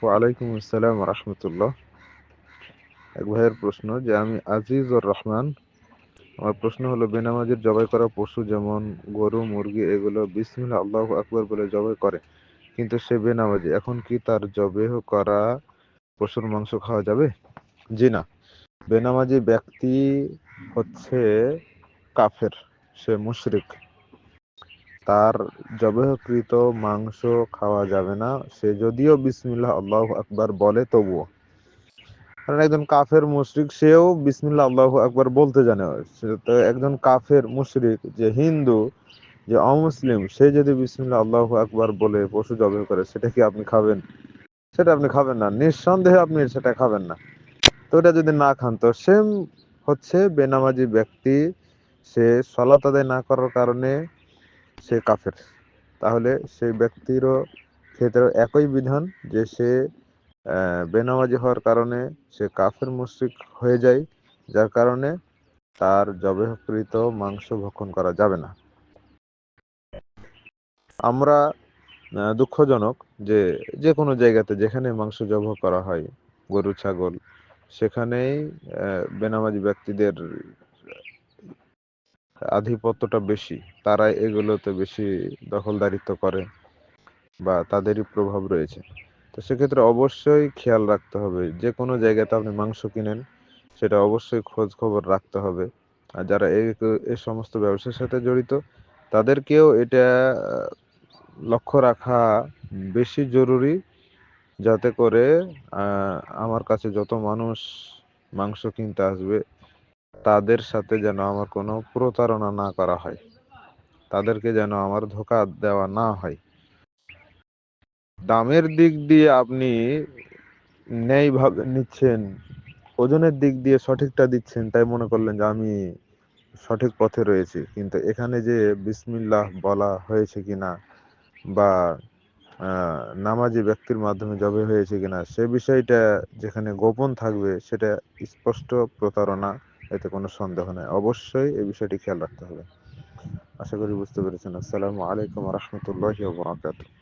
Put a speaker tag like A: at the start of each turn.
A: ওয়ালাইকুম আসসালাম রাহমাতুল্লাহ। এক ভাইয়ের প্রশ্ন যে আমি আজিজুর রহমান। আমার প্রশ্ন হলো বেনামাজির জবাই করা পশু যেমন গরু মুরগি এগুলো বিসমিল্লাহ আল্লাহু আকবার বলে জবাই করে, কিন্তু সে বেনামাজি, এখন কি তার জবেহ করা পশুর মাংস খাওয়া যাবে? জি না। বেনামাজি ব্যক্তি হচ্ছে কাফের, সে মুশরিক। তার জবেহকৃত মাংস খাওয়া যাবে না, সে যদিও বিসমিল্লাহ আল্লাহু আকবার বলে তবুও। কারণ একজন কাফের মুশরিক, সেও বিসমিল্লাহ আল্লাহু আকবার বলতে জানে। সে তো একজন কাফের মুশরিক, যে হিন্দু, যে অমুসলিম, সে যদি বিসমিল্লাহ আল্লাহু আকবার বলে পশু জবাই করে, সেটা কি আপনি খাবেন? সেটা আপনি খাবেন না, নিঃসন্দেহে আপনি সেটা খাবেন না। তো এটা যদি না খান, তো সেম হচ্ছে বেনামাজি ব্যক্তি, সে সালাত আদায় না করার কারণে সে কাফের। তাহলে সেই ব্যক্তিরও ক্ষেত্রে একই বিধান, যে সে বেনামাজি হওয়ার কারণে সে কাফের মুশরিক হয়ে যায়, যার কারণে তার জবেহকৃত মাংস ভক্ষণ করা যাবে না। আমরা দুঃখজনক যে যে কোনো জায়গাতে যেখানে মাংস জবাই করা হয়, গরু ছাগল, সেখানেই বেনামাজি ব্যক্তিদের আধিপত্যটা বেশি। তারা এগুলোতে বেশি দখলদারিত্ব করে বা তাদেরই প্রভাব রয়েছে। তো সেক্ষেত্রে অবশ্যই খেয়াল রাখতে হবে, যে কোনো জায়গাতে আপনি মাংস কিনেন সেটা অবশ্যই খোঁজ খবর রাখতে হবে। আর যারা এই সমস্ত ব্যবসার সাথে জড়িত, তাদেরকেও এটা লক্ষ্য রাখা বেশি জরুরি, যাতে করে আমার কাছে যত মানুষ মাংস কিনতে আসবে, তাদের সাথে যেন আমার কোনো প্রতারণা না করা হয়, তাদেরকে যেন আমার ধোঁকা দেওয়া না হয়। দামের দিক দিয়ে আপনি ন্যায়ভাবে নিচ্ছেন, ওজনের দিক দিয়ে সঠিকটা দিচ্ছেন, তাই মনে করলেন যে আমি সঠিক পথে রয়েছি, কিন্তু এখানে যে বিসমিল্লাহ বলা হয়েছে কিনা বা নামাজি ব্যক্তির মাধ্যমে জবে হয়েছে কিনা সে বিষয়টা যেখানে গোপন থাকবে, সেটা স্পষ্ট প্রতারণা, এতে কোনো সন্দেহ নেই। অবশ্যই এই বিষয়টি খেয়াল রাখতে হবে। আশা করি বুঝতে পেরেছেন। আসসালামু আলাইকুম রহমতুল্লাহি ওয়া বারাকাতুহু।